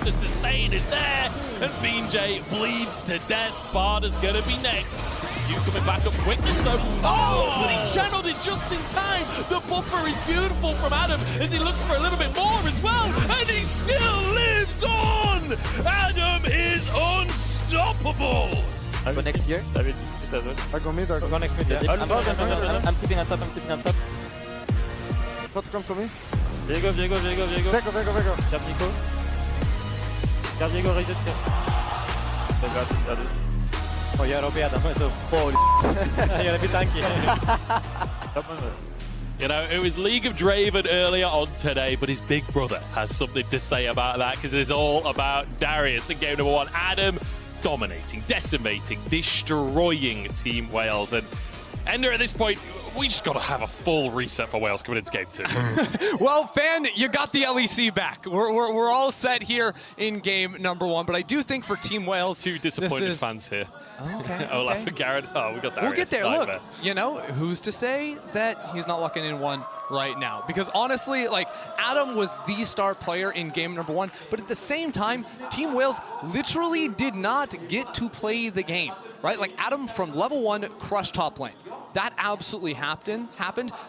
The sustain is there, and BeanJ bleeds to death. Sparda's gonna be next. You coming back up quickness though. Oh, but he channeled it just in time. The buffer is beautiful from Adam as he looks for a little bit more as well, and he still lives on. Adam is unstoppable. Go next here. I go mid, Go next mid, yeah. I'm keeping on top, I'm keeping on top. Shot come to me. Viego. Viego. Cap Nico. Cap Viego, raise it. Oh, ja, robię Adam, so. Holy. Ja, lepiej tanki. You know, it was League of Draven earlier on today, but his big brother has something to say about that because it's all about Darius in game number 1. Adam dominating, decimating, destroying Team Wales. And Ender, at this point, we just got to have a full reset for Wales coming into game 2. Well, Fan, you got the LEC back. We're all set here in game number 1, but I do think for Team Wales, Two disappointed fans here. Oh, okay. Olaf and Garrett. Oh, we got Darius. We'll get there. Nightmare. Look, you know, who's to say that he's not locking in one right now? Because honestly, like, Adam was the star player in game number 1, but at the same time, Team Wales literally did not get to play the game, right? Like, Adam from level 1 crushed top lane. That absolutely happened.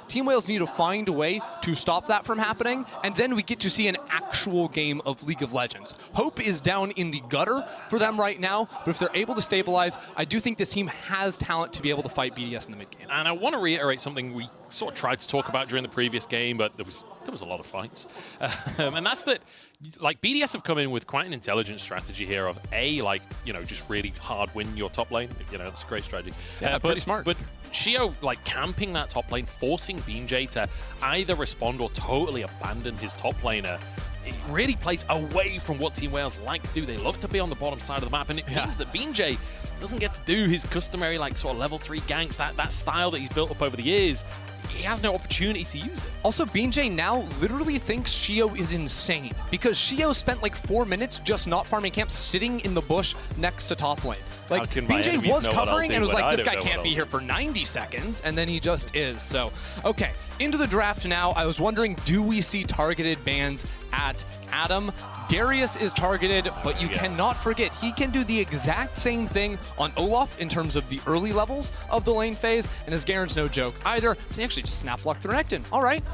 Team Wales need to find a way to stop that from happening, and then we get to see an actual game of League of Legends. Hope is down in the gutter for them right now, but if they're able to stabilize, I do think this team has talent to be able to fight BDS in the mid game. And I want to reiterate something we sort of tried to talk about during the previous game, but there was a lot of fights. And that's that, like, BDS have come in with quite an intelligent strategy here of like, you know, just really hard win your top lane. You know, that's a great strategy. Yeah, pretty smart. But Sheo, like, camping that top lane, forcing BeanJ to either respond or totally abandon his top laner. It really plays away from what Team Wales like to do. They love to be on the bottom side of the map, and it means that BeanJ doesn't get to do his customary, like, sort of level 3 ganks, that style that he's built up over the years. He has no opportunity to use it. Also, BeanJ now literally thinks Sheo is insane because Sheo spent like 4 minutes just not farming camps, sitting in the bush next to top lane. Like, BeanJ was covering and was like, this guy can't be here for 90 seconds, and then he just is. So, okay, into the draft now. I was wondering, do we see targeted bans at Adam? Darius is targeted, but you cannot forget, he can do the exact same thing on Olaf in terms of the early levels of the lane phase, and his Garen's no joke either. They actually just snap blocked the Renekton. All right.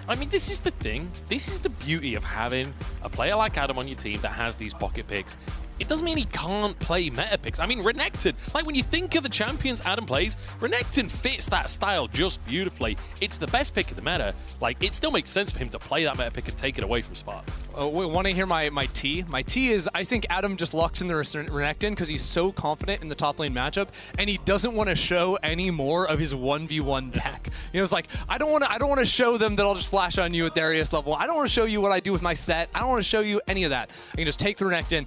I mean, this is the thing. This is the beauty of having a player like Adam on your team that has these pocket picks. It doesn't mean he can't play meta picks. I mean, Renekton, like, when you think of the champions Adam plays, Renekton fits that style just beautifully. It's the best pick of the meta. Like, it still makes sense for him to play that meta pick and take it away from Sparda. Want to hear my tea? My tea is, I think Adam just locks in the Renekton because he's so confident in the top lane matchup, and he doesn't want to show any more of his 1v1 deck. You know, it's like, I don't want to show them that I'll just flash on you at Darius level. I don't want to show you what I do with my set. I don't want to show you any of that. I can just take the Renekton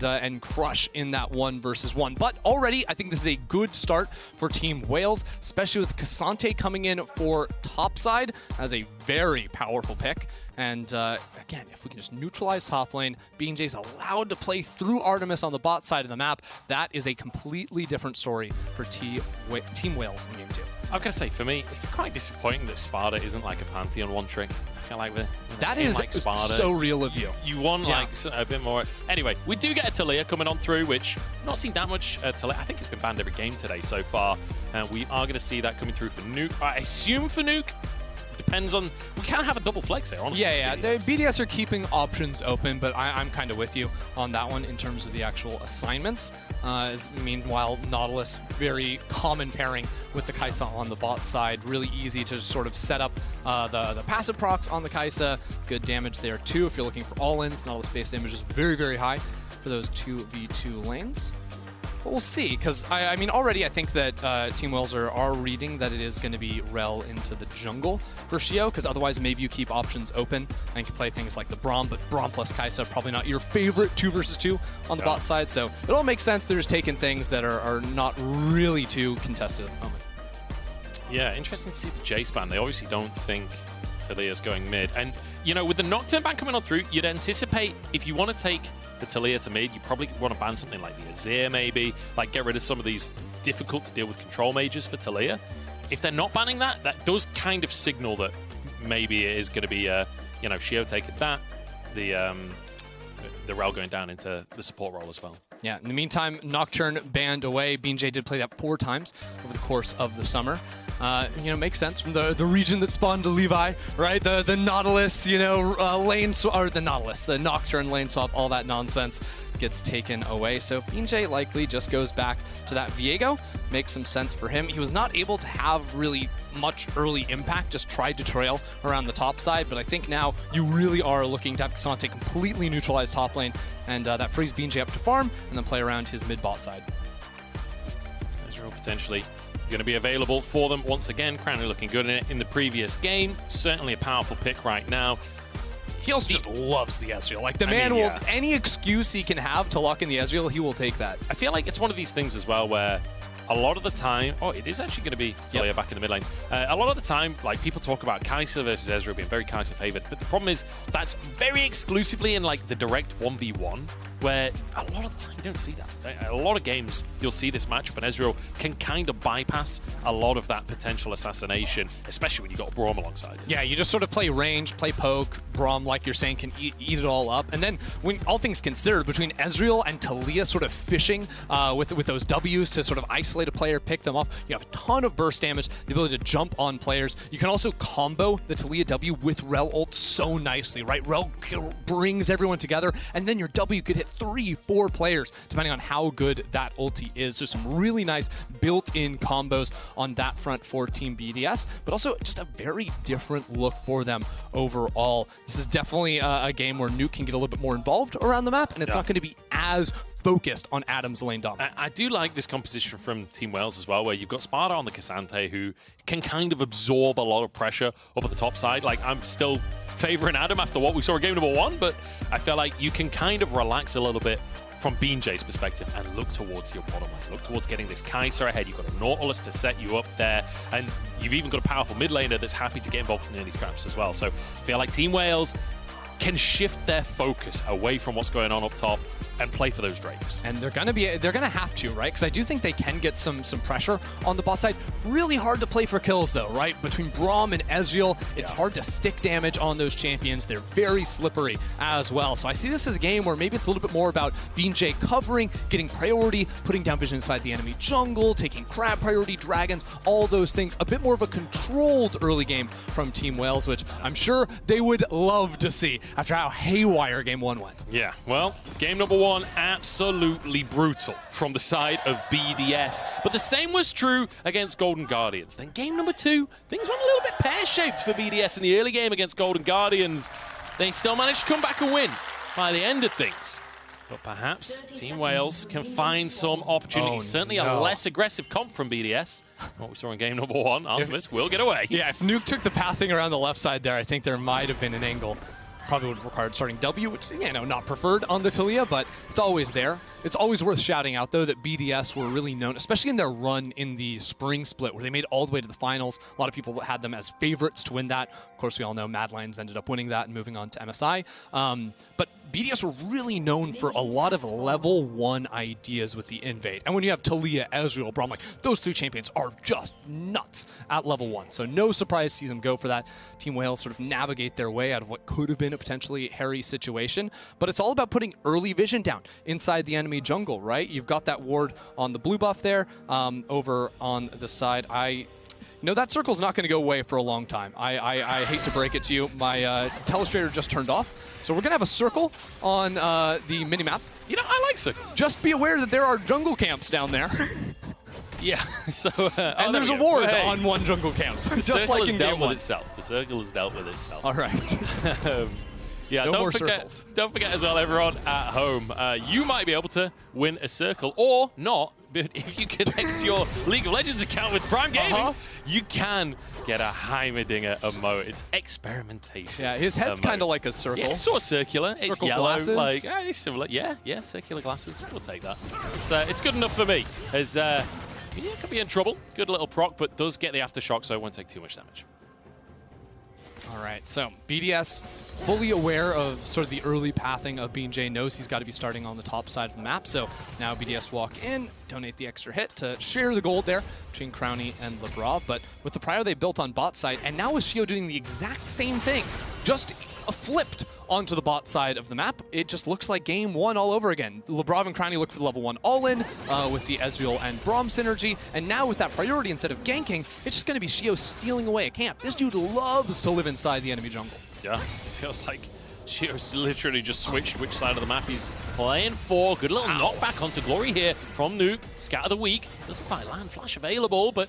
and crush in that 1v1. But already, I think this is a good start for Team Wales, especially with Kai'Sa coming in for topside as a very powerful pick. And again, if we can just neutralize top lane, BeanJ's allowed to play through Artemis on the bot side of the map. That is a completely different story for Team Wales in game 2. I've got to say, for me, it's quite disappointing that Sparda isn't like a Pantheon one trick. I feel like that is like Sparda, so real of you. You want like a bit more. Anyway, we do get a Taliyah coming on through, which not seen that much Taliyah. I think it's been banned every game today so far. And we are going to see that coming through for Nuke. I assume for Nuke. Depends on, we kind of have a double flex here, honestly. Yeah. The BDS are keeping options open, but I'm kind of with you on that one in terms of the actual assignments. Meanwhile, Nautilus, very common pairing with the Kai'Sa on the bot side. Really easy to just sort of set up the passive procs on the Kai'Sa. Good damage there too if you're looking for all-ins. Nautilus base damage is very, very high for those 2v2 lanes. But we'll see, because I mean, already I think that Team Wales are reading that it is going to be Rell into the jungle for Sheo, because otherwise maybe you keep options open and can play things like the Braum, but Braum plus Kai'Sa probably not your favorite 2 versus 2 on the bot side, so it all makes sense. They're just taking things that are not really too contested at the moment. Yeah, interesting to see the Jace ban. They obviously don't think Taliyah's going mid. And, you know, with the Nocturne ban coming on through, you'd anticipate if you want to take the Taliyah to mid, you probably want to ban something like the Azir maybe, like get rid of some of these difficult to deal with control mages for Taliyah. If they're not banning that, that does kind of signal that maybe it is going to be, you know, Sheo taking that, the the Rell going down into the support role as well. Yeah, in the meantime, Nocturne banned away. BeanJ did play that 4 times over the course of the summer. You know, makes sense from the region that spawned the Levi, right? The Nautilus, you know, lane swap, or the Nautilus, the Nocturne lane swap, all that nonsense gets taken away. So BeanJ likely just goes back to that Viego. Makes some sense for him. He was not able to have really much early impact, just tried to trail around the top side, but I think now you really are looking to have Kai'Sa completely neutralize top lane, and that frees BeanJ up to farm, and then play around his mid-bot side. Ezreal potentially going to be available for them once again. Crownie looking good in it in the previous game. Certainly a powerful pick right now. He also just loves the Ezreal. Like, the man will, any excuse he can have to lock in the Ezreal, he will take that. I feel like it's one of these things as well where a lot of the time, it is actually going to be Taliyah back in the mid lane. A lot of the time, like, people talk about Kai'Sa versus Ezreal being very Kai'Sa favored, but the problem is that's very exclusively in like the direct 1v1, where a lot of the time you don't see that. A lot of games you'll see this matchup, and Ezreal can kind of bypass a lot of that potential assassination, especially when you got Braum alongside it. Yeah, you just sort of play range, play poke. Braum, like you're saying, can eat it all up. And then, when all things considered, between Ezreal and Taliyah sort of fishing with those Ws to sort of isolate a player, pick them off, you have a ton of burst damage, the ability to jump on players. You can also combo the Taliyah W with Rell ult so nicely, right? Rell brings everyone together, and then your W could hit 3-4 players, depending on how good that ulti is. So some really nice built-in combos on that front for Team BDS, but also just a very different look for them overall. This is definitely a game where Nuke can get a little bit more involved around the map, and it's not going to be as focused on Adam's lane dominance. I do like this composition from Team Wales as well, where you've got Sparda on the Cassante, who can kind of absorb a lot of pressure up at the top side. Like, I'm still favoring Adam after what we saw in game number 1, but I feel like you can kind of relax a little bit from BeanJ's perspective and look towards your bottom lane. Look towards getting this Kai'Sa ahead. You've got a Nautilus to set you up there, and you've even got a powerful mid laner that's happy to get involved in early traps as well. So I feel like Team Wales can shift their focus away from what's going on up top and play for those Drakes. And they're gonna have to, right? Because I do think they can get some pressure on the bot side. Really hard to play for kills though, right? Between Braum and Ezreal, it's hard to stick damage on those champions. They're very slippery as well. So I see this as a game where maybe it's a little bit more about BeanJ covering, getting priority, putting down vision inside the enemy jungle, taking crab priority, dragons, all those things. A bit more of a controlled early game from Team Wales, which I'm sure they would love to see after how haywire game 1 went. Yeah, well, game number 1, absolutely brutal from the side of BDS. But the same was true against Golden Guardians. Then game number 2, things went a little bit pear-shaped for BDS in the early game against Golden Guardians. They still managed to come back and win by the end of things. But perhaps Team Wales can find some opportunities. Certainly a less aggressive comp from BDS. What we saw in game number 1, Artemis will get away. Yeah, if Nuke took the pathing around the left side there, I think there might have been an angle. Probably would have required starting W, which, you know, not preferred on the Taliyah, but it's always there. It's always worth shouting out, though, that BDS were really known, especially in their run in the spring split, where they made all the way to the finals. A lot of people had them as favorites to win that. Of course, we all know Mad Lions ended up winning that and moving on to MSI. But BDS were really known for a lot of level 1 ideas with the invade. And when you have Taliyah, Ezreal, Braum, like, those 3 champions are just nuts at level 1. So no surprise to see them go for that. Team Wales sort of navigate their way out of what could have been a potentially hairy situation. But it's all about putting early vision down inside the enemy jungle, right? You've got that ward on the blue buff there. Over on the side, that circle's not going to go away for a long time. I hate to break it to you. My telestrator just turned off. So we're going to have a circle on the minimap. You know, I like circles. Just be aware that there are jungle camps down there. Yeah, so... and there's a ward on one jungle camp. Just like in game 1. The circle has dealt with itself. All right. Yeah, no more circles. Don't forget as well, everyone at home, you might be able to win a circle or not. But if you connect your League of Legends account with Prime Gaming, you can get a Heimerdinger emote. It's experimentation. Yeah, his head's kind of like a circle. Yeah, it's sort of circular. Circle it's yellow, glasses. like it's similar. Yeah, circular glasses. We'll take that. It's good enough for me. As could be in trouble. Good little proc, but does get the aftershock, so it won't take too much damage. All right, so BDS fully aware of sort of the early pathing of BeanJ, knows he's got to be starting on the top side of the map. So now BDS walk in, donate the extra hit to share the gold there between Crownie and Labrov. But with the prio they built on bot side, and now with Sheo doing the exact same thing, just flipped onto the bot side of the map, it just looks like game one all over again. Labrov and Crownie look for the level 1 all-in with the Ezreal and Braum synergy, and now with that priority, instead of ganking, it's just going to be Sheo stealing away a camp. This dude loves to live inside the enemy jungle. Yeah, it feels like Sheo's literally just switched which side of the map he's playing for. Good little knockback onto Glory here from Nuke. Scatter the weak. Doesn't quite land. Flash available, but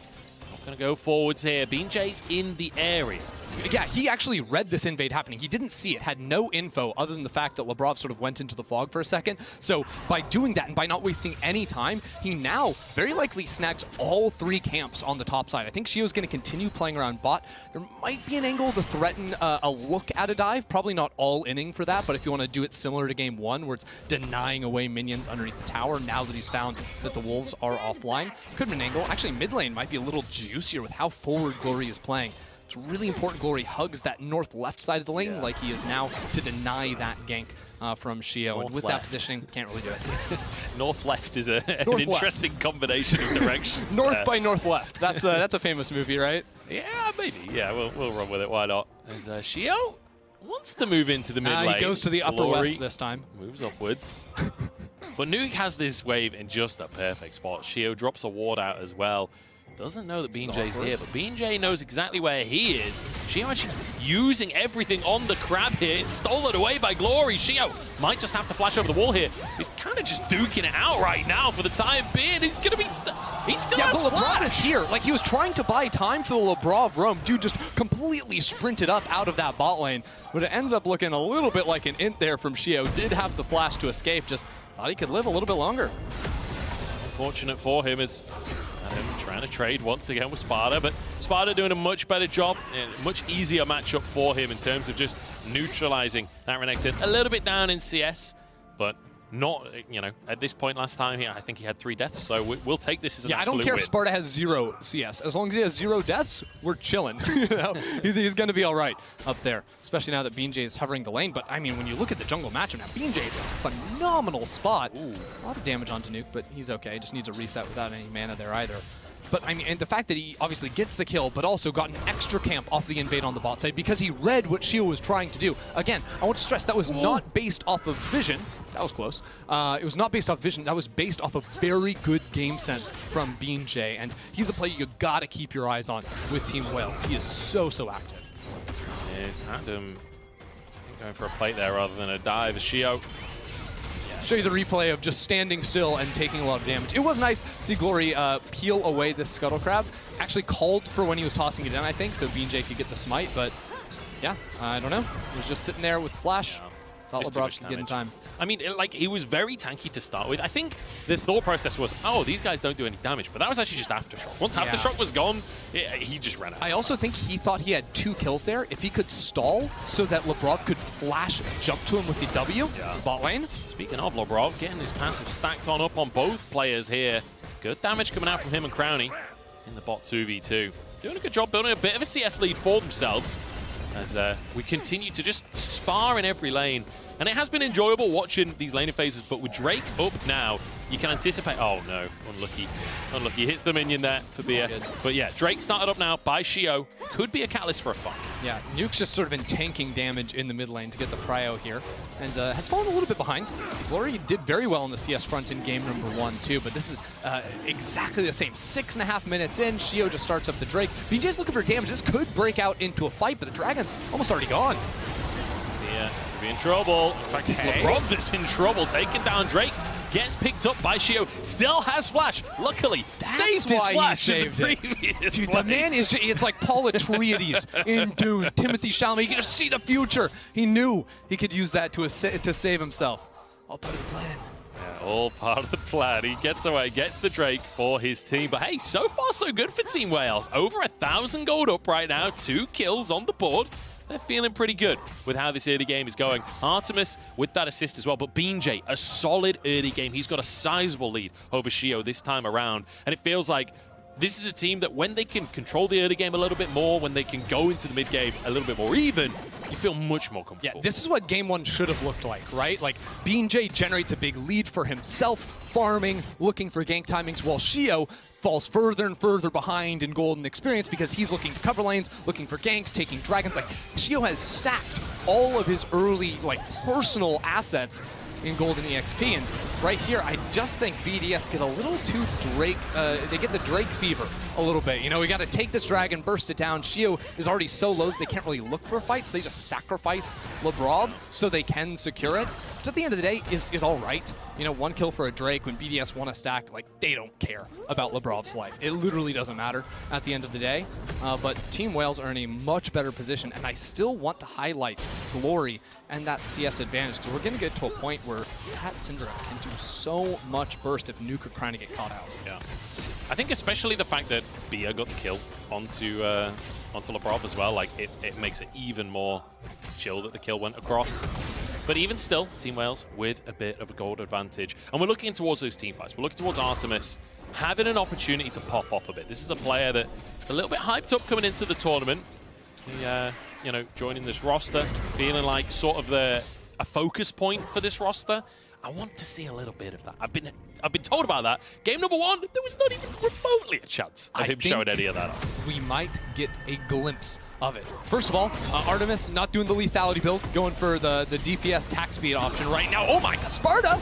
not going to go forwards here. BeanJ's in the area. Yeah, he actually read this invade happening. He didn't see it, had no info other than the fact that Labrov sort of went into the fog for a second. So by doing that and by not wasting any time, he now very likely snags all 3 camps on the top side. I think Sheo's going to continue playing around bot. There might be an angle to threaten a look at a dive. Probably not all inning for that, but if you want to do it similar to game 1, where it's denying away minions underneath the tower, now that he's found that the wolves are offline, could be an angle. Actually, mid lane might be a little juicier with how forward Glory is playing. It's really important Glory hugs that north-left side of the lane like he is now to deny that gank from Sheo. And with that positioning, can't really do it. North-left is an interesting combination of directions. North by north-left. That's a famous movie, right? Yeah, maybe. Yeah, we'll run with it. Why not? As Sheo wants to move into the mid lane. He goes to the upper west this time. Moves upwards. But Nuke has this wave in just a perfect spot. Sheo drops a ward out as well. Doesn't know that BeanJ's here, but BeanJ knows exactly where he is. Sheo actually using everything on the crab here. It's stolen away by Glory. Sheo might just have to flash over the wall here. He's kind of just duking it out right now for the time being. He's going to be... he still has Labrov flash. is here. Like, he was trying to buy time for the Labrov roam. Dude just completely sprinted up out of that bot lane. But it ends up looking a little bit like an int there from Sheo. Did have the flash to escape. Just thought he could live a little bit longer. Unfortunate for him is... trying to trade once again with Sparda, but Sparda doing a much better job, a much easier matchup for him in terms of just neutralizing that Renekton. A little bit down in CS, but not, at this point last time, I think he had 3 deaths, so we'll take this as an absolute I don't care win. if Sparda has 0 CS. As long as he has 0 deaths, we're chilling. He's going to be all right up there, especially now that BeanJ is hovering the lane. But, I mean, when you look at the jungle matchup now, BeanJ is a phenomenal spot. Ooh. A lot of damage onto Nuke, but he's okay. Just needs a reset without any mana there either. But, I mean, and the fact that he obviously gets the kill, but also got an extra camp off the invade on the bot side because he read what Sheo was trying to do. Again, I want to stress that was not based off of vision. That was close. It was not based off vision. That was based off of very good game sense from BeanJ. And he's a player you got to keep your eyes on with Team Wales. He is so active. Here's Adam going for a plate there rather than a dive. Sheo. Show you the replay of just standing still and taking a lot of damage. It was nice to see Glory peel away this Scuttle Crab. Actually called for when he was tossing it down, I think, so BeanJ could get the smite, but yeah, I don't know. He was just sitting there with Flash. Yeah. Thought Labrov could get in time. I mean, he was very tanky to start with. I think the thought process was, oh, these guys don't do any damage, but that was actually just Aftershock. Once Aftershock was gone, he just ran out. I also think he thought he had 2 kills there. If he could stall so that Labrov could flash jump to him with the W, bot lane. Speaking of Labrov, getting his passive stacked on up on both players here. Good damage coming out from him and Crownie in the bot 2v2. Doing a good job building a bit of a CS lead for themselves as we continue to just spar in every lane. And it has been enjoyable watching these laning phases, but with Drake up now, you can anticipate... Oh, no. Unlucky. Unlucky. Hits the minion there for Bia. But yeah, Drake started up now by Sheo. Could be a catalyst for a fight. Yeah, Nuke's just sort of been tanking damage in the mid lane to get the prio here. And has fallen a little bit behind. Glory did very well on the CS front in game number 1, too. But this is exactly the same. 6.5 minutes in, Sheo just starts up the Drake. BJ's looking for damage. This could break out into a fight, but the Dragon's almost already gone. Yeah, be in trouble. In fact, it's Labrov that's in trouble. Taking down Drake. Gets picked up by Sheo. Still has flash. Luckily, saved his flash in the previous Dude, the man is just, it's like Paul Atreides in Dune. Timothy Chalamet, you can just see the future. He knew he could use that to save himself. All part of the plan. Yeah, all part of the plan. He gets away, gets the Drake for his team. But hey, so far so good for Team Wales. Over 1,000 gold up right now. 2 kills on the board. They're feeling pretty good with how this early game is going. Artemis with that assist as well, but BeanJ, a solid early game. He's got a sizable lead over Sheo this time around, and it feels like this is a team that when they can control the early game a little bit more, when they can go into the mid game a little bit more even, you feel much more comfortable. Yeah, this is what game 1 should have looked like, right? Like, BeanJ generates a big lead for himself, farming, looking for gank timings, while Sheo falls further and further behind in golden experience because he's looking to cover lanes, looking for ganks, taking dragons. Like, Sheo has sacked all of his early, like, personal assets in Golden EXP. And right here, I just think BDS get a little too Drake, they get the Drake fever a little bit. You know, we got to take this dragon, burst it down. Sheo is already so low that they can't really look for fights. They just sacrifice Labrov so they can secure it. Which at the end of the day is all right. You know, 1 kill for a Drake when BDS won a stack, like, they don't care about Labrov's life. It literally doesn't matter at the end of the day. But Team Wales are in a much better position, and I still want to highlight Glory and that CS advantage, because we're going to get to a point where that Syndra can do so much burst if Nuke or Crownie get caught out. Yeah. I think especially the fact that Bia got the kill onto Labrov as well, like, it makes it even more chill that the kill went across. But even still, Team Wales with a bit of a gold advantage. And we're looking towards those team fights. We're looking towards Artemis having an opportunity to pop off a bit. This is a player that is a little bit hyped up coming into the tournament. He, you know, joining this roster, feeling like sort of a focus point for this roster. I want to see a little bit of that. I've been told about that. Game number 1, there was not even remotely a chance of him showing any of that off. We might get a glimpse of it. First of all, Artemis not doing the lethality build, going for the DPS tack speed option right now. Oh my god, Sparda!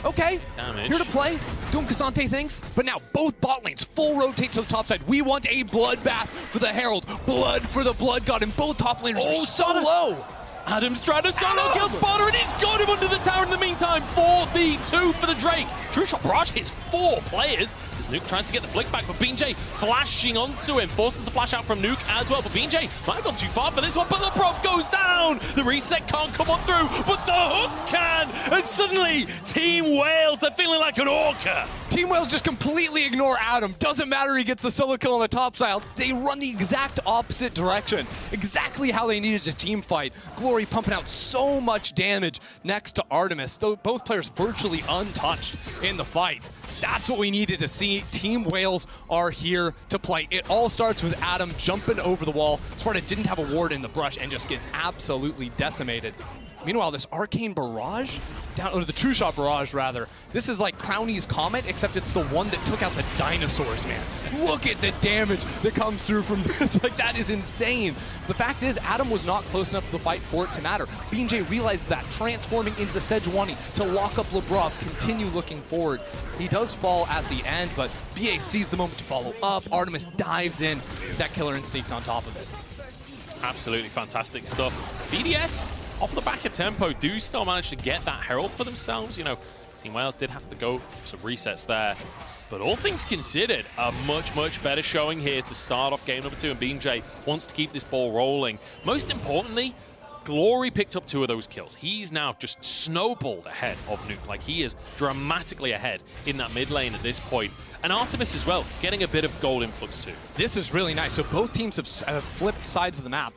Okay, damage. Here to play, doing Cassante things, but now both bot lanes full rotate to the top side. We want a bloodbath for the Herald, blood for the Blood God, and both top laners are so low. Adam's trying to solo kill Sparda, and he's got him under the tower in the meantime for the 2 for the Drake. True Shot Barrage hits 4 players as Nuke tries to get the flick back, but BeanJ flashing onto him, forces the flash out from Nuke as well, but BeanJ might have gone too far for this one, but Labrov goes down! The reset can't come on through, but the hook can! And suddenly, Team Wales, they're feeling like an orca! Team Wales just completely ignore Adam. Doesn't matter, he gets the solo kill on the top side. They run the exact opposite direction. Exactly how they needed to team fight. Glory pumping out so much damage next to Artemis. Though both players virtually untouched in the fight. That's what we needed to see. Team Wales are here to play. It all starts with Adam jumping over the wall. Sparda didn't have a ward in the brush and just gets absolutely decimated. Meanwhile, this Arcane Barrage, or the True Shot Barrage, rather, this is like Crownie's Comet, except it's the one that took out the dinosaurs, man. Look at the damage that comes through from this. Like, that is insane. The fact is, Adam was not close enough to the fight for it to matter. BeanJ realized that, transforming into the Sejuani to lock up Labrov, continue looking forward. He does fall at the end, but BA sees the moment to follow up. Artemis dives in with that killer instinct on top of it. Absolutely fantastic stuff. BDS, off the back of tempo, do still manage to get that Herald for themselves. You know, Team Wales did have to go some resets there. But all things considered, a much, much better showing here to start off game number 2, and BeanJ wants to keep this ball rolling. Most importantly, Glory picked up 2 of those kills. He's now just snowballed ahead of Nuke. Like, he is dramatically ahead in that mid lane at this point. And Artemis as well, getting a bit of gold influx too. This is really nice. So both teams have flipped sides of the map,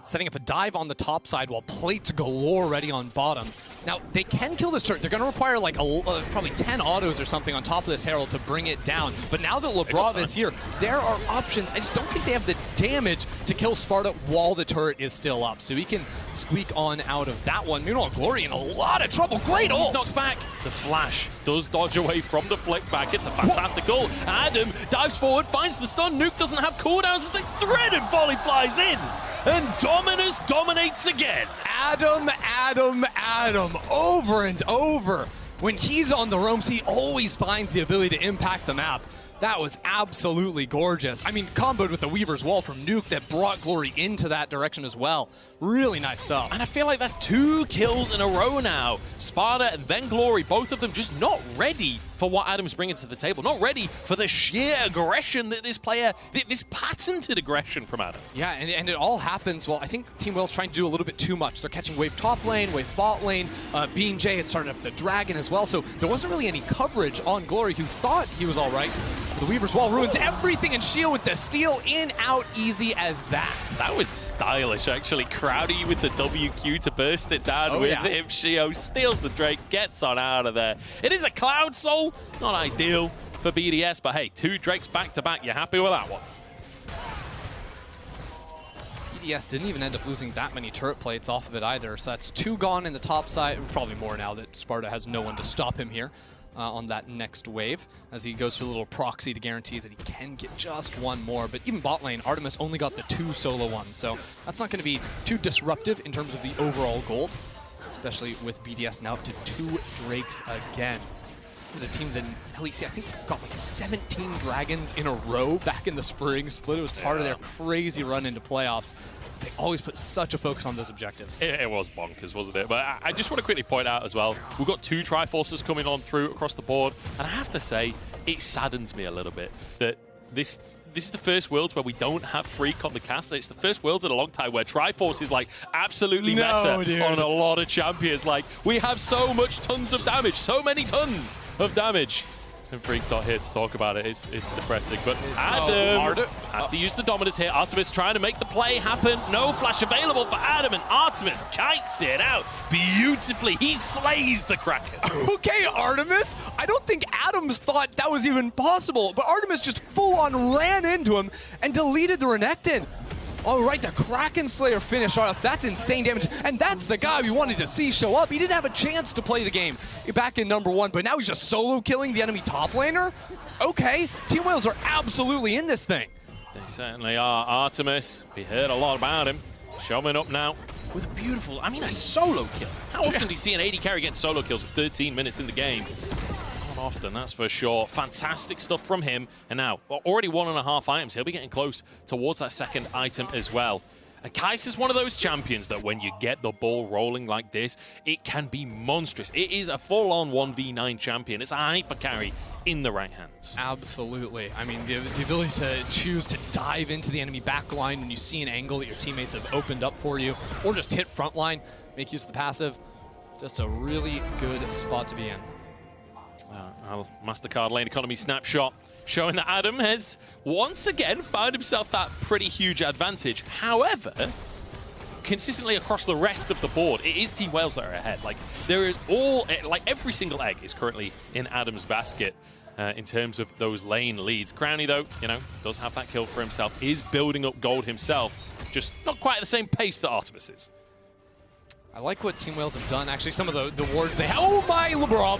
setting up a dive on the top side while plates galore ready on bottom. Now, they can kill this turret. They're going to require like probably 10 autos or something on top of this Herald to bring it down. But now that Labrov is here, there are options. I just don't think they have the damage to kill Sparda while the turret is still up. So he can squeak on out of that one. Meanwhile, Glory in a lot of trouble. Great ult! He's knocked back. The flash does dodge away from the flick back. It's a fantastic ult. Adam dives forward, finds the stun. Nuke doesn't have cooldowns as the threaded volley flies in. And Dominus dominates again. Adam, over and over. When he's on the roams, he always finds the ability to impact the map. That was absolutely gorgeous. I mean, comboed with the Weaver's Wall from Nuke that brought Glory into that direction as well. Really nice stuff. And I feel like that's 2 kills in a row now. Sparda and then Glory, both of them just not ready for what Adam's bringing to the table. Not ready for the sheer aggression that this player, this patented aggression from Adam. Yeah, and it all happens, well, I think Team Wales trying to do a little bit too much. They're catching wave top lane, wave bot lane. BeanJ had started up the Dragon as well, so there wasn't really any coverage on Glory, who thought he was all right. The Weaver's Wall ruins everything, and Sheo with the steal in, out, easy as that. That was stylish, actually. Crownie with the WQ to burst it down with him. Sheo steals the Drake, gets on out of there. It is a Cloud Soul. Not ideal for BDS, but hey, 2 Drakes back-to-back. You're happy with that one? BDS didn't even end up losing that many turret plates off of it either, so that's 2 gone in the top side. Probably more now that Sparda has no one to stop him here. on that next wave, as he goes for a little proxy to guarantee that he can get just one more. But even bot lane, Artemis only got the 2 solo ones, so that's not going to be too disruptive in terms of the overall gold, especially with BDS now up to 2 Drakes again. This is a team that, at least, I think, got like 17 dragons in a row back in the spring split. It was part of their crazy run into playoffs. They always put such a focus on those objectives. It was bonkers, wasn't it? But I just want to quickly point out as well, we've got 2 Triforces coming on through across the board, and I have to say, it saddens me a little bit that this is the first Worlds where we don't have Freak on the cast. It's the first Worlds in a long time where Triforce is like absolutely meta on a lot of champions. Like, we have so much tons of damage, so many tons of damage. And Freak's not here to talk about it. It's depressing. But Adam has to use the Dominus here. Artemis trying to make the play happen. No flash available for Adam, and Artemis kites it out beautifully. He slays the Kraken. Okay, Artemis. I don't think Adams thought that was even possible, but Artemis just full-on ran into him and deleted the Renekton. All right, the Kraken Slayer finish off. That's insane damage, and that's the guy we wanted to see show up. He didn't have a chance to play the game back in #1, but now he's just solo killing the enemy top laner? Okay, Team Wales are absolutely in this thing. They certainly are. Artemis, we heard a lot about him. Showing up now with a beautiful, I mean, a solo kill. How often do you see an AD carry getting solo kills at 13 minutes in the game? Often, that's for sure. Fantastic stuff from him. And now, already 1.5 items. He'll be getting close towards that 2nd item as well. And Kai'Sa's one of those champions that when you get the ball rolling like this, it can be monstrous. It is a full-on 1v9 champion. It's a hyper carry in the right hands. Absolutely. I mean, the ability to choose to dive into the enemy backline when you see an angle that your teammates have opened up for you, or just hit frontline, make use of the passive. Just a really good spot to be in. MasterCard lane economy snapshot showing that Adam has once again found himself that pretty huge advantage. However, consistently across the rest of the board, it is Team Wales that are ahead. Like, there is every single egg is currently in Adam's basket in terms of those lane leads. Crownie, though, you know, does have that kill for himself, is building up gold himself, just not quite at the same pace that Artemis is. I like what Team Wales have done. Actually, some of the wards they have. Oh my, Labrov!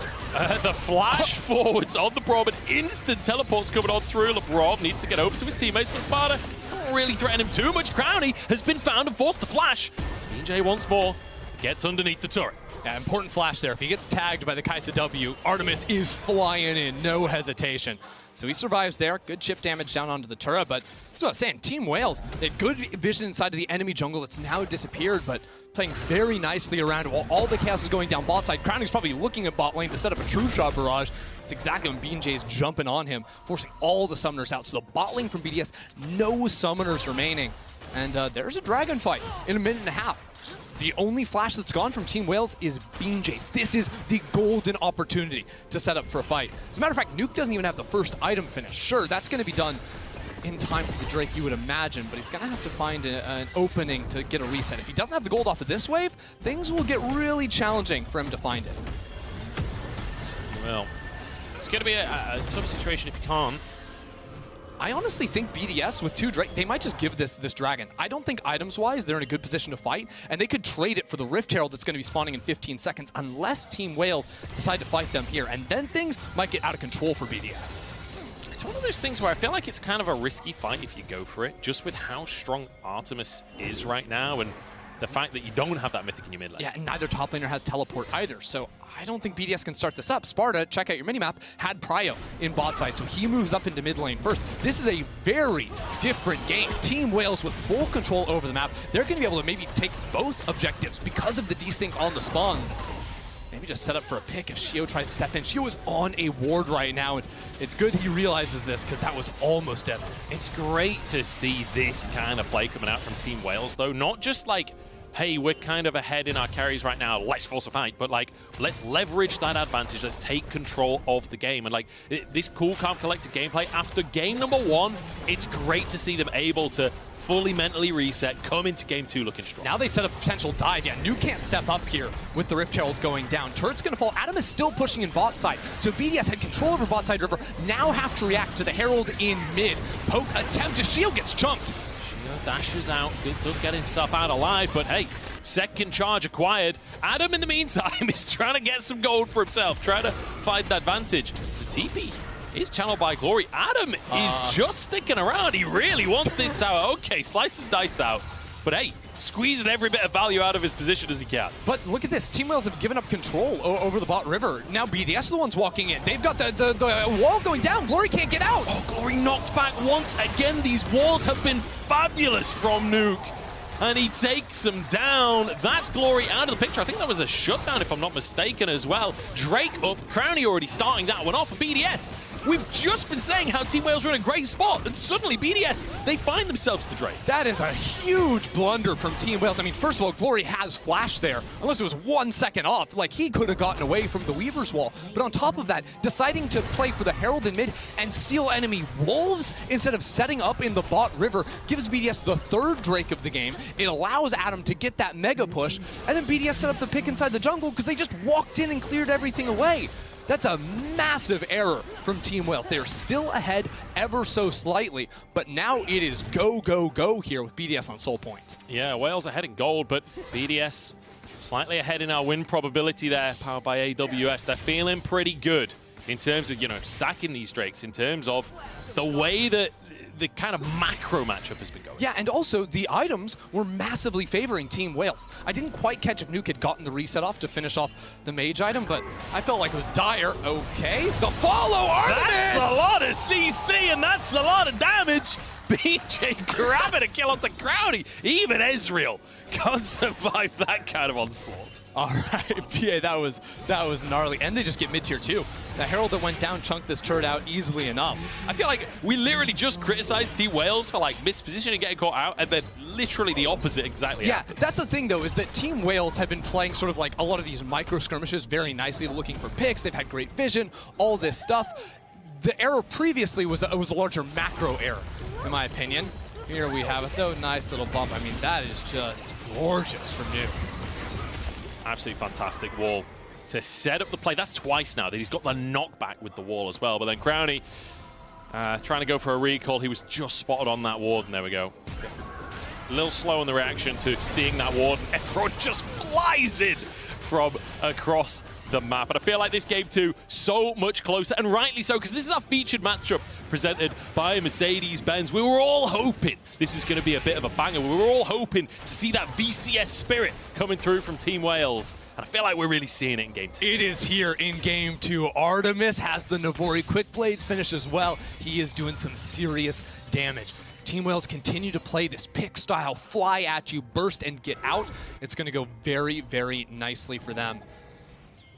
The flash forwards on the Braum, and instant teleports coming on through. Labrov needs to get over to his teammates, but Sparda don't really threaten him too much. Crownie has been found and forced to flash. BeanJ once more gets underneath the turret. Yeah, important flash there. If he gets tagged by the Kai'Sa W, Artemis is flying in, no hesitation. So he survives there. Good chip damage down onto the turret, but that's what I was saying. Team Wales, they had good vision inside of the enemy jungle. It's now disappeared, but playing very nicely around while all the chaos is going down bot side. Crownie's probably looking at bot lane to set up a true shot barrage. It's exactly when BeanJ is jumping on him, forcing all the summoners out. So the bot lane from BDS, no summoners remaining. And there's a dragon fight in 1.5 minutes. The only flash that's gone from Team Wales is BeanJ's. This is the golden opportunity to set up for a fight. As a matter of fact, Nuke doesn't even have the first item finished. Sure, that's going to be done in time for the Drake, you would imagine, but he's going to have to find an opening to get a reset. If he doesn't have the gold off of this wave, things will get really challenging for him to find it. Well, it's going to be a tough situation if you can't. I honestly think BDS with 2 Drake, they might just give this dragon. I don't think items-wise they're in a good position to fight, and they could trade it for the Rift Herald that's going to be spawning in 15 seconds unless Team Wales decide to fight them here, and then things might get out of control for BDS. It's one of those things where I feel like it's kind of a risky fight if you go for it, just with how strong Artemis is right now, and the fact that you don't have that mythic in your mid lane. Yeah, and neither top laner has teleport either, so I don't think BDS can start this up. Sparda, check out your minimap, had Prio in bot side, so he moves up into mid lane first. This is a very different game. Team Wales with full control over the map. They're going to be able to maybe take both objectives because of the desync on the spawns. Maybe just set up for a pick if Sheo tries to step in. Sheo is on a ward right now, and it's good he realizes this because that was almost deadly. It's great to see this kind of play coming out from Team Wales, though. Not just like, hey, we're kind of ahead in our carries right now, let's force a fight, but like, let's leverage that advantage, let's take control of the game. And like, this cool, calm, collected gameplay, after game #1, it's great to see them able to fully mentally reset, come into game 2 looking strong. Now they set up a potential dive. Yeah, Nuke can't step up here with the Rift Herald going down. Turret's gonna fall. Adam is still pushing in bot side, so BDS had control over bot side river, now have to react to the Herald in mid. Poke attempt to shield gets chunked. Sheo dashes out, does get himself out alive, but hey, second charge acquired. Adam, in the meantime, is trying to get some gold for himself, trying to find that advantage. Zatipi is channeled by Glory. Adam is just sticking around. He really wants this tower. Okay, slice and dice out. But hey, squeezing every bit of value out of his position as he can. But look at this. Team Wales have given up control over the bot river. Now BDS are the ones walking in. They've got the wall going down. Glory can't get out. Oh, Glory knocked back once again. These walls have been fabulous from Nuke. And he takes them down. That's Glory out of the picture. I think that was a shutdown, if I'm not mistaken, as well. Drake up. Crownie already starting that one off. And BDS, we've just been saying how Team Wales are in a great spot. And suddenly, BDS, they find themselves the Drake. That is a huge blunder from Team Wales. I mean, first of all, Glory has flash there. Unless it was 1 second off. Like, he could have gotten away from the Weaver's Wall. But on top of that, deciding to play for the Herald in mid and steal enemy wolves instead of setting up in the bot river gives BDS the third Drake of the game. It allows Adam to get that mega push, and then BDS set up the pick inside the jungle because they just walked in and cleared everything away. That's a massive error from Team Wales. They're still ahead ever so slightly, but now it is go, go, go here with BDS on Soul Point. Yeah, Wales ahead in gold, but BDS slightly ahead in our win probability there, powered by AWS. They're feeling pretty good in terms of, stacking these Drakes, in terms of the way that the kind of macro matchup has been going. Yeah, and also the items were massively favoring Team Wales. I didn't quite catch if Nuke had gotten the reset off to finish off the mage item, but I felt like it was dire. Okay, the follow, Artemis! That's a lot of CC, and that's a lot of damage. BeanJ grabbing a kill onto Crownie. Even Ezreal can't survive that kind of onslaught. All right, PA, that was gnarly. And they just get mid-tier too. The Herald that went down chunked this turret out easily enough. I feel like we literally just criticized Team Wales for like mispositioning, getting caught out, and then literally the opposite exactly. Yeah, happened. that's the thing though, is that Team Wales have been playing sort of like a lot of these micro skirmishes very nicely, looking for picks. They've had great vision, all this stuff. The error previously was a larger macro error, in my opinion. Here we have it though, nice little bump. I mean, that is just gorgeous from Nuke. Absolutely fantastic wall to set up the play. That's twice now that he's got the knockback with the wall as well. But then Crownie trying to go for a recall. He was just spotted on that ward, and there we go. A little slow in the reaction to seeing that ward. Everyone just flies in from across the map. And I feel like this game too, so much closer, and rightly so, because this is our featured matchup presented by Mercedes-Benz. We were all hoping this is going to be a bit of a banger. We were all hoping to see that VCS spirit coming through from Team Wales, and I feel like we're really seeing it in Game 2. It is here in Game 2. Artemis has the Navori Quick Blades finish as well. He is doing some serious damage. Team Wales continue to play this pick style, fly at you, burst and get out. It's going to go very, very nicely for them.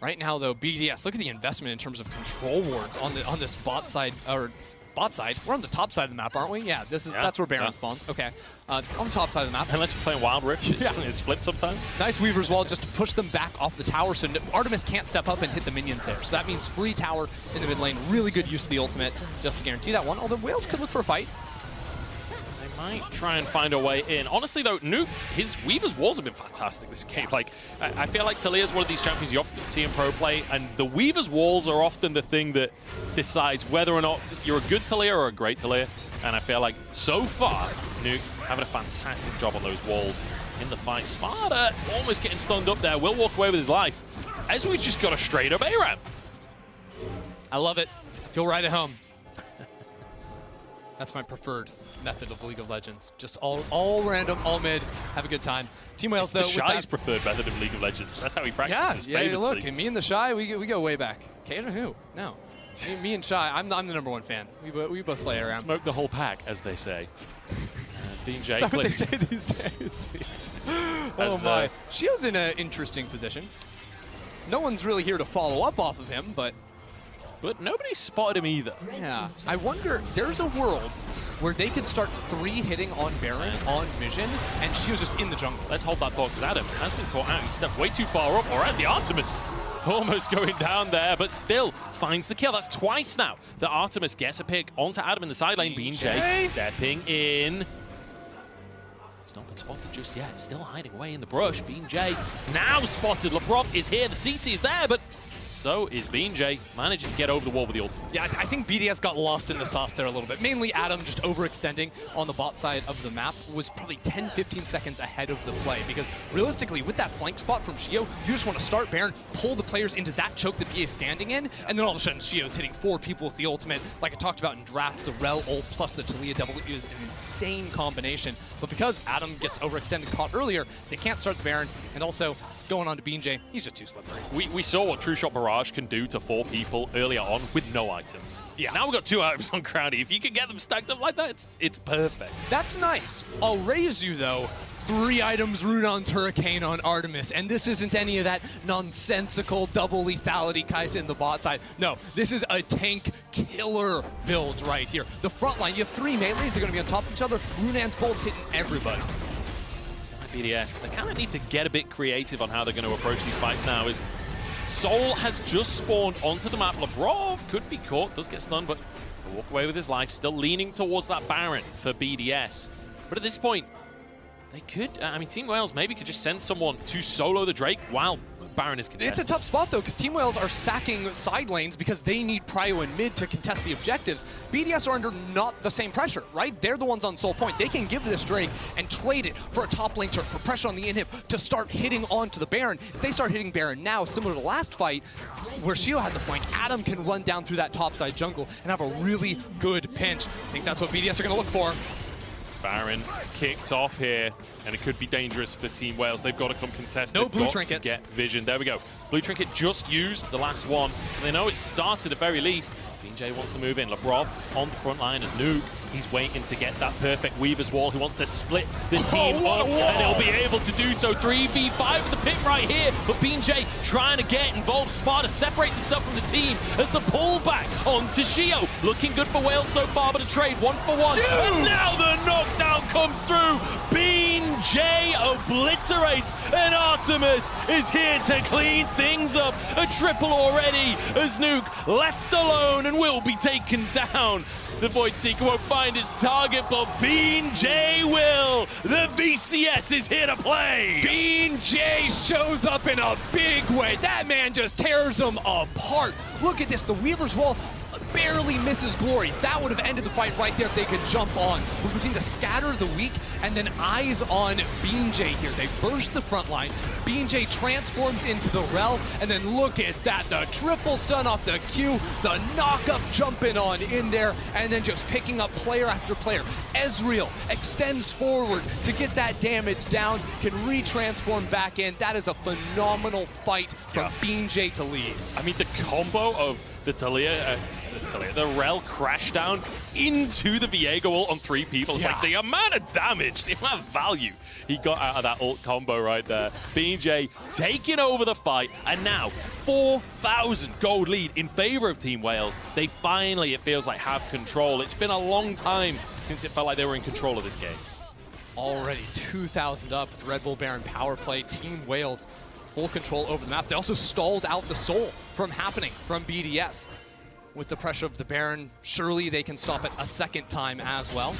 Right now, though, BDS, look at the investment in terms of control wards on this bot side, or bot side. We're on the top side of the map, aren't we? Yeah, that's where Baron spawns. Okay, on the top side of the map. Unless we're playing Wild Rift, it's flipped sometimes. Nice Weaver's Wall just to push them back off the tower, so Artemis can't step up and hit the minions there. So that means free tower in the mid lane. Really good use of the ultimate just to guarantee that one. Although Wales could look for a fight. Might try and find a way in. Honestly, though, Nuke, his Weaver's Walls have been fantastic this game. Like, I feel like Taliyah is one of these champions you often see in pro play, and the Weaver's Walls are often the thing that decides whether or not you're a good Taliyah or a great Taliyah. And I feel like, so far, Nuke having a fantastic job on those walls in the fight. Sparda almost getting stunned up there, will walk away with his life. Ezreal's just got a straight-up A-ramp. I love it. I feel right at home. That's my preferred method of League of Legends. Just all random, all mid, have a good time. Team Wales, though, the Shy's preferred method of League of Legends. That's how he practices famously. Yeah, look, and me and the Shy, we go way back. Kate or who? No. Me and Shy, I'm the #1 fan. We both play around. Smoke the whole pack, as they say. BeanJ, that's what they say these days. Oh my. Sheo's in an interesting position. No one's really here to follow up off of him, but nobody spotted him either. Yeah. I wonder, there's a world where they could start 3-hitting on Baron, on Vision, and she was just in the jungle. Let's hold that thought, because Adam has been caught out. He stepped way too far up, or as the Artemis almost going down there, but still finds the kill. That's twice now that Artemis gets a pick onto Adam in the side lane. BeanJ stepping in. He's not been spotted just yet. Still hiding away in the brush. BeanJ now spotted. Labrov is here. The CC is there, but So is BeanJ managing to get over the wall with the ultimate. Yeah, I think BDS got lost in the sauce there a little bit. Mainly Adam just overextending on the bot side of the map was probably 10-15 seconds ahead of the play, because realistically, with that flank spot from Sheo, you just want to start Baron, pull the players into that choke that BA is standing in, and then all of a sudden Sheo's hitting 4 people with the ultimate. Like I talked about in draft, the Rell ult plus the Taliyah double is an insane combination. But because Adam gets overextended caught earlier, they can't start the Baron, and also going on to BeanJ, he's just too slippery. We saw what True Shot Barrage can do to 4 people earlier on with no items. Yeah. Now we've got 2 items on Crownie. If you can get them stacked up like that, it's perfect. That's nice. I'll raise you though. 3 items Runon's Hurricane on Artemis, and this isn't any of that nonsensical double lethality Kai'Sa in the bot side. No, this is a tank killer build right here. The front line, you have 3 melees, they're going to be on top of each other. Runon's bolts hitting everybody. BDS, they kind of need to get a bit creative on how they're going to approach these fights now, as Soul has just spawned onto the map. Labrov could be caught, does get stunned, but will walk away with his life, still leaning towards that Baron for BDS. But at this point, they could, I mean, Team Wales maybe could just send someone to solo the Drake while Baron is contested. It's a tough spot though, because Team Wales are sacking side lanes because they need prio and mid to contest the objectives. BDS are under not the same pressure, right? They're the ones on Soul Point. They can give this Drake and trade it for a top lane turret, for pressure on the inhib to start hitting onto the Baron. If they start hitting Baron now, similar to the last fight, where Sheo had the flank, Adam can run down through that topside jungle and have a really good pinch. I think that's what BDS are going to look for. Baron kicked off here, and it could be dangerous for Team Wales. They've got to come contest. No They've blue got trinkets. To get vision. There we go. Blue trinket just used the last one, so they know it started at very least. BeanJ wants to move in. Labrov on the front line as Nuke. He's waiting to get that perfect Weaver's Wall. He wants to split the team up, and he'll be able to do so. 3v5 for the pit right here, but BeanJ trying to get involved. Sparda separates himself from the team as the pullback onto Sheo. Looking good for Wales so far, but a trade 1-for-1. Huge. And now the knockdown comes through. BeanJ obliterates, and Artemis is here to clean things up. A triple already as Nuke left alone and will be taken down. The Void Seeker won't find its target, but BeanJ will. The VCS is here to play. BeanJ shows up in a big way. That man just tears them apart. Look at this, the Weaver's Wall barely misses Glory. That would have ended the fight right there if they could jump on. But between the scatter of the weak and then eyes on BeanJ here, they burst the front line. BeanJ transforms into the Rell, and then look at that, the triple stun off the Q, the knock-up jumping on in there, and then just picking up player after player. Ezreal extends forward to get that damage down, can re-transform back in. That is a phenomenal fight from BeanJ to lead. I mean, the combo of the the Rell crash down into the Viego ult on 3 people. It's like the amount of damage, the amount of value he got out of that ult combo right there. BeanJ taking over the fight, and now 4,000 gold lead in favor of Team Wales. They finally, it feels like, have control. It's been a long time since it felt like they were in control of this game. Already 2,000 up with Red Bull Baron power play. Team Wales full control over the map. They also stalled out the Soul from happening from BDS. With the pressure of the Baron, surely they can stop it a second time as well.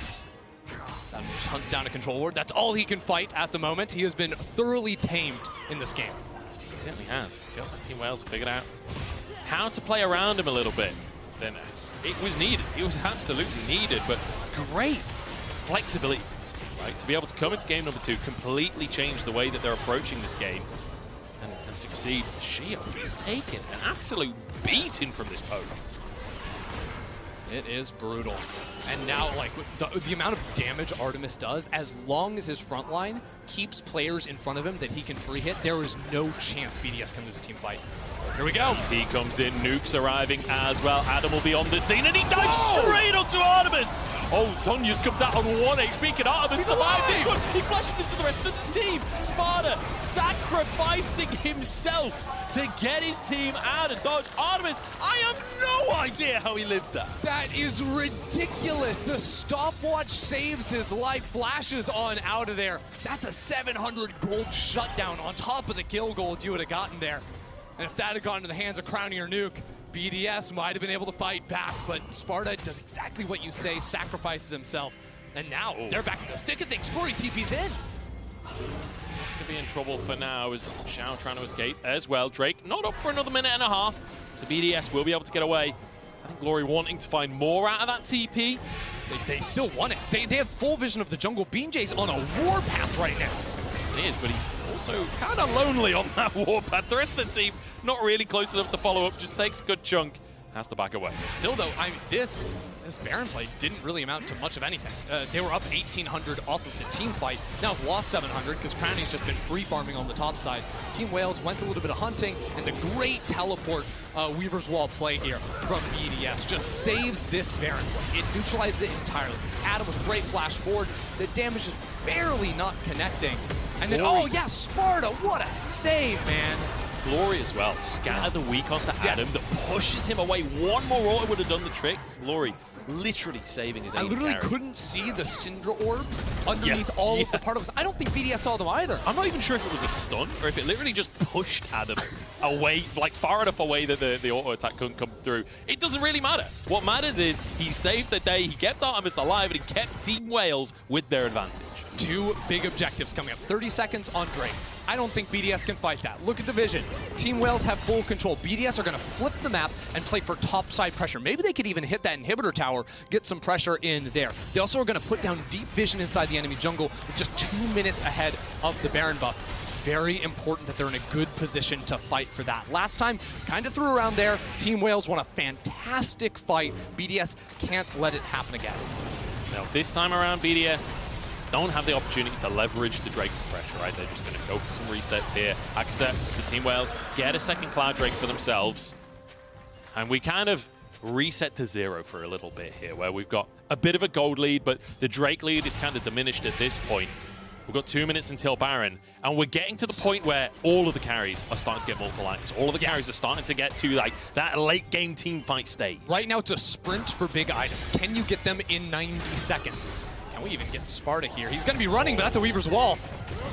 Adam just hunts down a control ward. That's all he can fight at the moment. He has been thoroughly tamed in this game. He certainly has. Feels like Team Wales have figured out how to play around him a little bit. Then it was needed. It was absolutely needed, but great flexibility from this team, right? To be able to come into game number 2, completely change the way that they're approaching this game, and succeed. Sheo is taking an absolute beating from this poke. It is brutal. And now, like, the amount of damage Artemis does, as long as his front line keeps players in front of him that he can free hit, there is no chance BDS can lose a team fight. Here we go. He comes in, Nuke's arriving as well. Adam will be on the scene, and he dives straight onto Artemis. Oh, Sonya comes out on 1 HP. Can Artemis survive this one? He flashes into the rest of the team. Sparda sacrificing himself to get his team out of dodge. Artemis, I have no idea how he lived that. That is ridiculous. The stopwatch saves his life, flashes on out of there. That's a 700 gold shutdown on top of the kill gold you would have gotten there. And if that had gone into the hands of Crownie or Nuke, BDS might have been able to fight back, but Sparda does exactly what you say, sacrifices himself. And now they're back in the thick of things. Corey TP's in. to be in trouble for now as Sheo trying to escape as well. Drake not up for another minute and a half, so BDS will be able to get away. I think Glory wanting to find more out of that TP. They still want it. They have full vision of the jungle. BeanJ's on a warpath right now. He is, but he's also kind of lonely on that warpath. The rest of the team not really close enough to follow up, just takes a good chunk. Has to back away. Still though, I mean, this Baron play didn't really amount to much of anything. They were up 1,800 off of the team fight. Now have lost 700 because Crownie's just been free farming on the top side. Team Wales went a little bit of hunting, and the great teleport Weaver's Wall play here from BDS just saves this Baron play. It neutralizes it entirely. Adam with great flash forward. The damage is barely not connecting. And then, oh yeah, Sparda, what a save, man. Glory as well. Scatter the weak onto Adam that pushes him away. One more auto would have done the trick. Glory literally saving his I AD literally carry. couldn't see the Syndra orbs underneath all of the particles. I don't think BDS saw them either. I'm not even sure if it was a stun or if it literally just pushed Adam away, like far enough away that the auto attack couldn't come through. It doesn't really matter. What matters is he saved the day, he kept Artemis alive, and he kept Team Wales with their advantage. Two big objectives coming up. 30 seconds on Drake. I don't think BDS can fight that. Look at the vision. Team Wales have full control. BDS are going to flip the map and play for topside pressure. Maybe they could even hit that inhibitor tower, get some pressure in there. They also are going to put down deep vision inside the enemy jungle with just 2 minutes ahead of the Baron buff. It's very important that they're in a good position to fight for that. Last time, kind of threw around there. Team Wales won a fantastic fight. BDS can't let it happen again. Now, this time around, BDS don't have the opportunity to leverage the Drake pressure, right? They're just going to go for some resets here. Accept the Team Wales, get a second Cloud Drake for themselves. And we kind of reset to 0 for a little bit here, where we've got a bit of a gold lead, but the Drake lead is kind of diminished at this point. We've got 2 minutes until Baron, and we're getting to the point where all of the carries are starting to get multiple items. All of the carries are starting to get to like that late game team fight stage. Right now, it's a sprint for big items. Can you get them in 90 seconds? Can we even get Sparda here? He's going to be running, but that's a Weaver's Wall.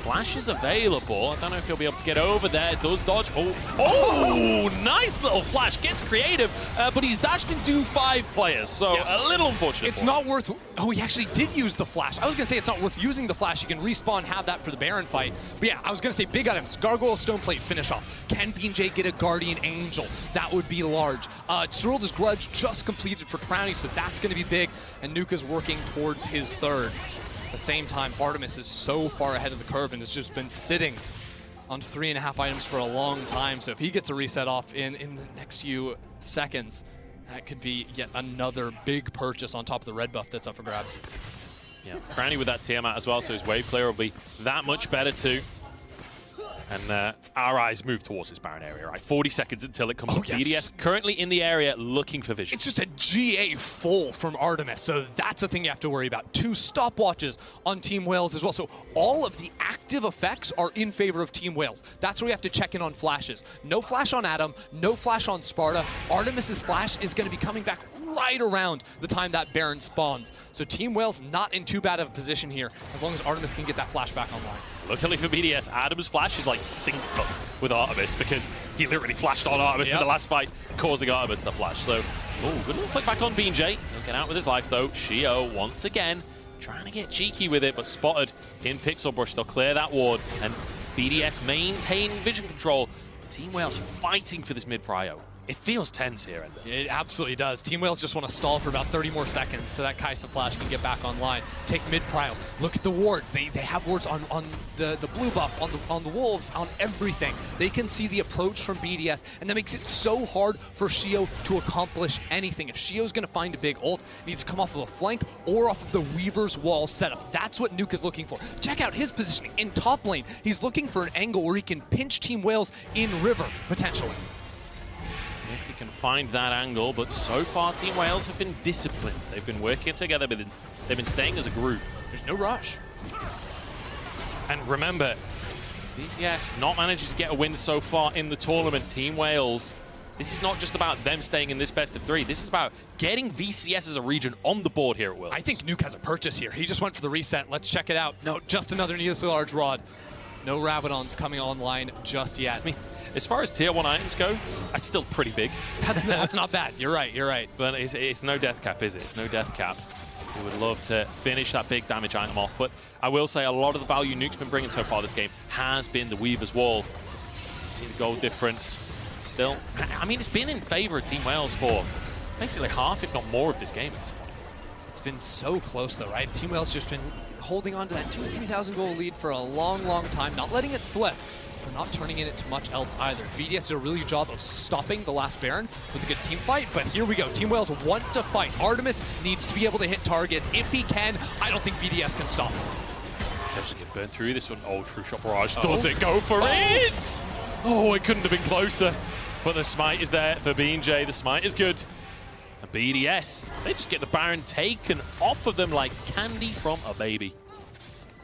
Flash is available. I don't know if he'll be able to get over there. It does dodge. Oh, nice little flash. Gets creative, but he's dashed into 5 players, so a little unfortunate. It's not worth... Oh, he actually did use the flash. I was going to say it's not worth using the flash. You can respawn, have that for the Baron fight. But yeah, I was going to say big items. Gargoyle, Stoneplate, finish off. Can BeanJ get a Guardian Angel? That would be large. Cyril's Grudge just completed for Crownie, so that's going to be big. And Nuka's working towards his third. At the same time, Artemis is so far ahead of the curve and has just been sitting on 3.5 items for a long time. So if he gets a reset off in the next few seconds, that could be yet another big purchase on top of the red buff that's up for grabs. Yeah, Crownie with that Tiamat as well, so his wave clear will be that much better too. And our eyes move towards this Baron area, right? 40 seconds until it comes up. Yeah, BDS currently in the area looking for vision. It's just a GA full from Artemis, so that's a thing you have to worry about. 2 stopwatches on Team Wales as well. So all of the active effects are in favor of Team Wales. That's where we have to check in on flashes. No flash on Adam, no flash on Sparda. Artemis's flash is going to be coming back right around the time that Baron spawns. So Team Wales not in too bad of a position here, as long as Artemis can get that flash back online. Luckily for BDS, Adam's flash is like synced up with Artemis because he literally flashed on Artemis in the last fight, causing Artemis to flash. So, good little flick back on BeanJ. He'll get out with his life though. Sheo once again trying to get cheeky with it, but spotted in Pixel Brush. They'll clear that ward, and BDS maintaining vision control. Team Wales fighting for this mid-prio. It feels tense here, Ender. It absolutely does. Team Wales just want to stall for about 30 more seconds so that Kai'Sa flash can get back online. Take mid-prio. Look at the wards. They have wards on the blue buff, on the wolves, on everything. They can see the approach from BDS, and that makes it so hard for Sheo to accomplish anything. If Sheo's going to find a big ult, it needs to come off of a flank or off of the Weaver's Wall setup. That's what Nuke is looking for. Check out his positioning in top lane. He's looking for an angle where he can pinch Team Wales in river, potentially. If he can find that angle, but so far Team Wales have been disciplined. They've been working together, but they've been staying as a group. There's no rush. And remember, BCS not managing to get a win so far in the tournament. Team Wales, this is not just about them staying in this best of 3. This is about getting VCS as a region on the board here at Worlds. I think Nuke has a purchase here. He just went for the reset. Let's check it out. No, just another needlessly large rod. No Rabadons coming online just yet. I mean, as far as tier 1 items go, that's still pretty big. That's not bad. You're right. But it's no death cap, is it? It's no death cap. We would love to finish that big damage item off, but I will say a lot of the value Nuke's been bringing so far this game has been the Weaver's Wall. You see the gold difference still. I mean, it's been in favor of Team Wales for basically half, if not more, of this game at this point. It's been so close though, right? Team Wales just been holding on to that 2,000 or 3,000 goal lead for a long, long time, not letting it slip, but not turning it into much else either. BDS did a really good job of stopping the last Baron with a good team fight, but here we go. Team Wales want to fight. Artemis needs to be able to hit targets. If he can, I don't think BDS can stop him. Just get burned through this one. Oh, True Shot Barrage does it go for it! Oh, it couldn't have been closer. But the smite is there for BeanJ. The smite is good. And BDS, they just get the Baron taken off of them like candy from a baby.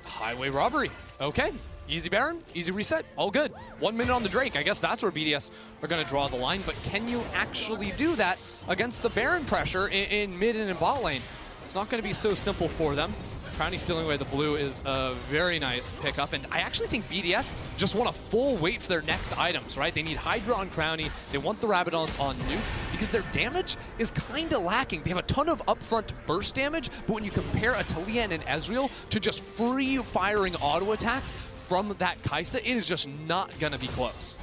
Highway robbery. Okay. Easy Baron, easy reset, all good. 1 minute on the Drake. I guess that's where BDS are going to draw the line. But can you actually do that against the Baron pressure in mid and in bot lane? It's not going to be so simple for them. Crownie stealing away the blue is a very nice pickup, and I actually think BDS just want a full wait for their next items, right? They need Hydra on Crownie, they want the Rabadons on Nuke, because their damage is kind of lacking. They have a ton of upfront burst damage, but when you compare a Taliyah and an Ezreal to just free-firing auto attacks from that Kai'Sa, it is just not going to be close.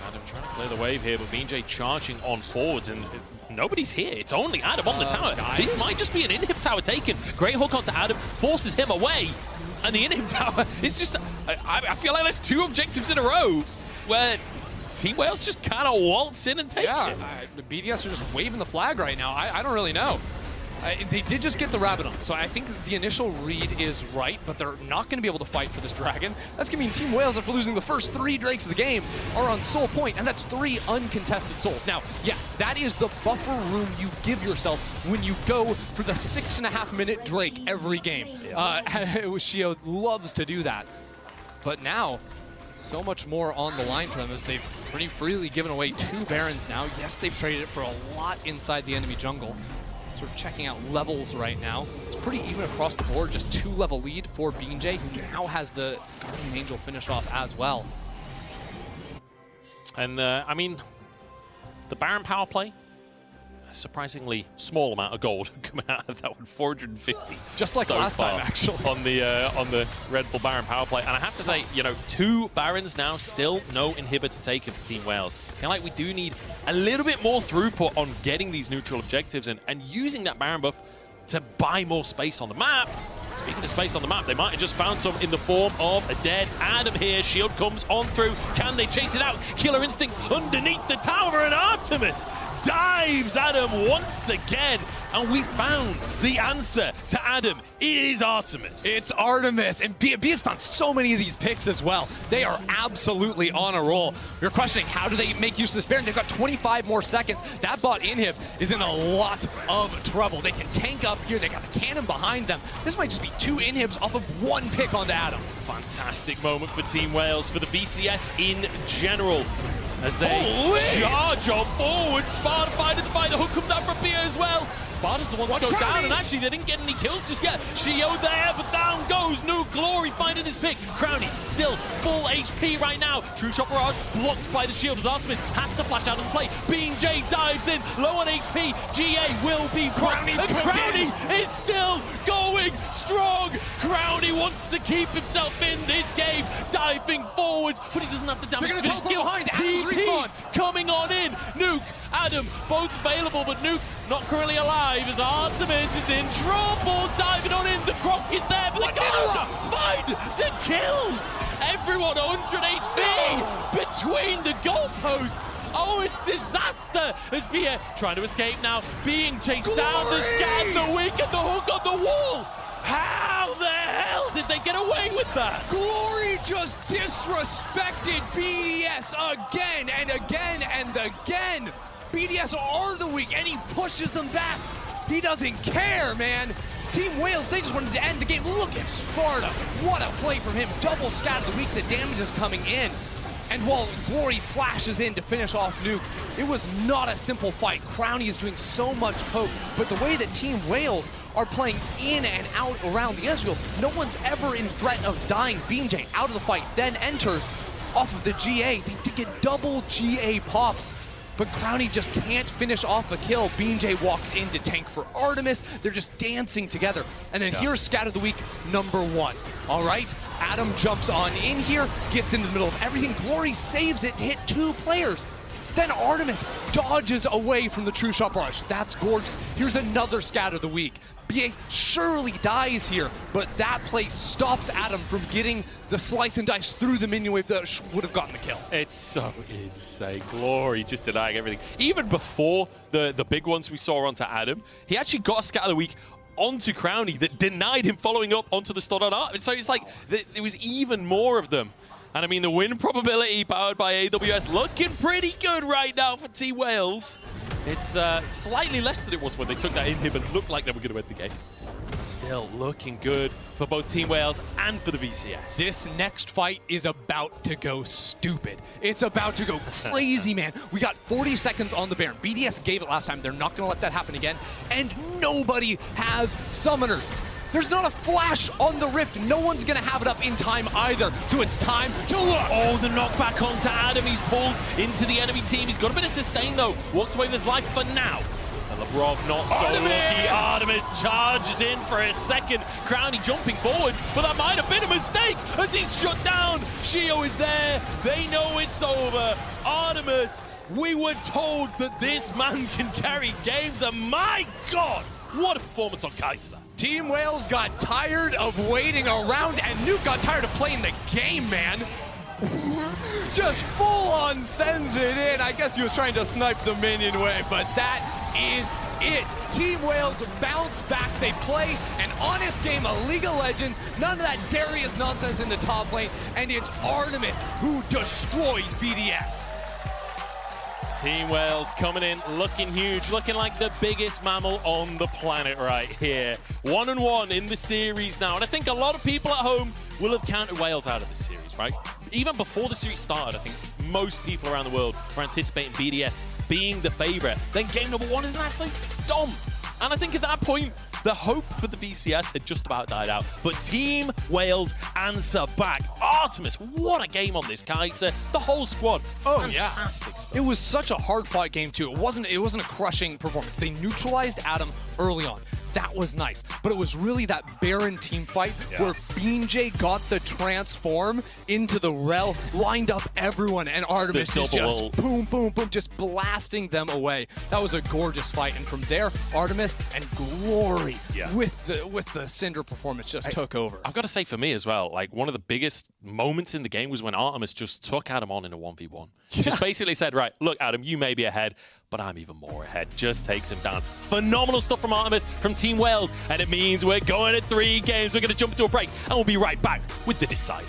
Adam trying to clear the wave here, but BeanJ charging on forwards, and nobody's here. It's only Adam on the tower. Guys? This might just be an inhib tower taken. Great hook onto Adam, forces him away, and the inhib tower is just... I feel like there's 2 objectives in a row where Team Wales just kind of waltz in and take it. The BDS are just waving the flag right now. I don't really know. They did just get the Rabadon, so I think the initial read is right, but they're not going to be able to fight for this dragon. That's going to mean Team Wales, after losing the first 3 Drakes of the game, are on soul point, and that's 3 uncontested souls. Now, yes, that is the buffer room you give yourself when you go for the 6.5-minute Drake every game. Sheo loves to do that. But now, so much more on the line for them as they've pretty freely given away 2 Barons now. Yes, they've traded it for a lot inside the enemy jungle. Sort of checking out levels right now. It's pretty even across the board, just 2-level lead for BeanJ, who now has the Guardian Angel finished off as well. And, I mean, the Baron power play, a surprisingly small amount of gold coming out of that one, 450. Just like so last time, far actually. On the Red Bull Baron power play. And I have to say, you know, 2 Barons now, still no inhibitor taken for Team Wales. Kind of like we do need a little bit more throughput on getting these neutral objectives and using that Baron buff to buy more space on the map. Speaking of space on the map, they might have just found some in the form of a dead Adam here. Shield comes on through. Can they chase it out? Killer Instinct underneath the tower, and Artemis dives Adam once again. And we found the answer to Adam. It is Artemis. It's Artemis, and B has found so many of these picks as well. They are absolutely on a roll. You're questioning, how do they make use of this Baron? They've got 25 more seconds. That bot inhib is in a lot of trouble. They can tank up here. They got a cannon behind them. This might just be 2 inhibs off of 1 pick onto Adam. Fantastic moment for Team Wales, for the VCS in general. As they charge on forward, Sparda fighting the fight. The hook comes out from Bia as well. Sparda's the one to go down, and actually they didn't get any kills just yet. Sheo there, but down goes New Glory finding his pick. Crownie still full HP right now. True Shot Barrage blocked by the shield as Artemis has to flash out and play. BeanJ dives in, low on HP. GA will be Crownie's and Crownie is still going strong. Crownie wants to keep himself in this game, diving forwards, but he doesn't have the damage to finish skills. TP's coming on in. Nuke, Adam, both available, but Nuke not currently alive as Artemis is in trouble. Diving on in, the Croc is there, but the gun find the kills. Everyone 100 HP between the goalposts. Oh, it's disaster as Bia trying to escape now, being chased down. The scan, the wing, and the hook on the wall. How the hell did they get away with that? Glory just disrespected BDS again and again and again. BDS are the weak, and he pushes them back. He doesn't care, man. Team Wales, they just wanted to end the game. Look at Sparda. What a play from him. Double scat of the week. The damage is coming in. And while Glory flashes in to finish off Nuke, it was not a simple fight. Crownie is doing so much poke, but the way that Team Wales are playing in and out around the Ezreal, no one's ever in threat of dying. BeanJ out of the fight, then enters off of the GA. They did get double GA pops. but Crownie just can't finish off a kill. BeanJ walks in to tank for Artemis. They're just dancing together. And then here's Scat of the Week #1. All right, Adam jumps on in here, gets into the middle of everything. Glory saves it to hit 2 players. Then Artemis dodges away from the True Shot Barrage. That's gorgeous. Here's another Scat of the Week. BA surely dies here, but that play stops Adam from getting the slice and dice through the minion wave that would have gotten the kill. It's so insane. Glory just denying everything. Even before the big ones we saw onto Adam, he actually got a Scat of the Week onto Crownie that denied him following up onto the stun on Artemis. So it's like there was even more of them. And I mean, the win probability powered by AWS looking pretty good right now for Team Wales. It's slightly less than it was when they took that inhib and looked like they were going to win the game. Still looking good for both Team Wales and for the VCS. This next fight is about to go stupid. It's about to go crazy, man. We got 40 seconds on the Baron. BDS gave it last time. They're not going to let that happen again. And nobody has summoners. There's not a flash on the Rift. No one's going to have it up in time either. So it's time to look. Oh, the knockback onto Adam. He's pulled into the enemy team. He's got a bit of sustain, though. Walks away with his life for now. And Labrov not so lucky. Artemis charges in for a second. Crownie jumping forwards, but that might have been a mistake as he's shut down. Sheo is there. They know it's over. Artemis, we were told that this man can carry games, and my God, what a performance on Kai'Sa. Team Wales got tired of waiting around, and Nuke got tired of playing the game, man. Just full-on sends it in. I guess he was trying to snipe the minion wave, but that is it. Team Wales bounce back. They play an honest game of League of Legends. None of that Darius nonsense in the top lane, and it's Artemis who destroys BDS. Team Wales coming in looking huge, looking like the biggest mammal on the planet right here. 1-1 in the series now, and I think a lot of people at home will have counted Wales out of this series, right? Even before the series started, I think most people around the world were anticipating BDS being the favorite. Then game #1 is an absolute stomp. And I think at that point, the hope for the VCS had just about died out. But Team Wales answer back. Artemis, what a game on this Kai'Sa. The whole squad, fantastic stuff. It was such a hard-fought game, too. It wasn't a crushing performance. They neutralized Adam early on. That was nice. But it was really that Baron team fight where BeanJ got the transform into the Rell, lined up everyone, and Artemis is just boom, boom, boom, just blasting them away. That was a gorgeous fight. And from there, Artemis and Glory with the Syndra performance just took over. I've got to say for me as well, like one of the biggest moments in the game was when Artemis just took Adam on in a 1v1. Just basically said, right, look, Adam, you may be ahead, but I'm even more ahead. Just takes him down. Phenomenal stuff from Artemis, from Team Wales, and it means we're going at 3 games. We're going to jump into a break, and we'll be right back with the Decider.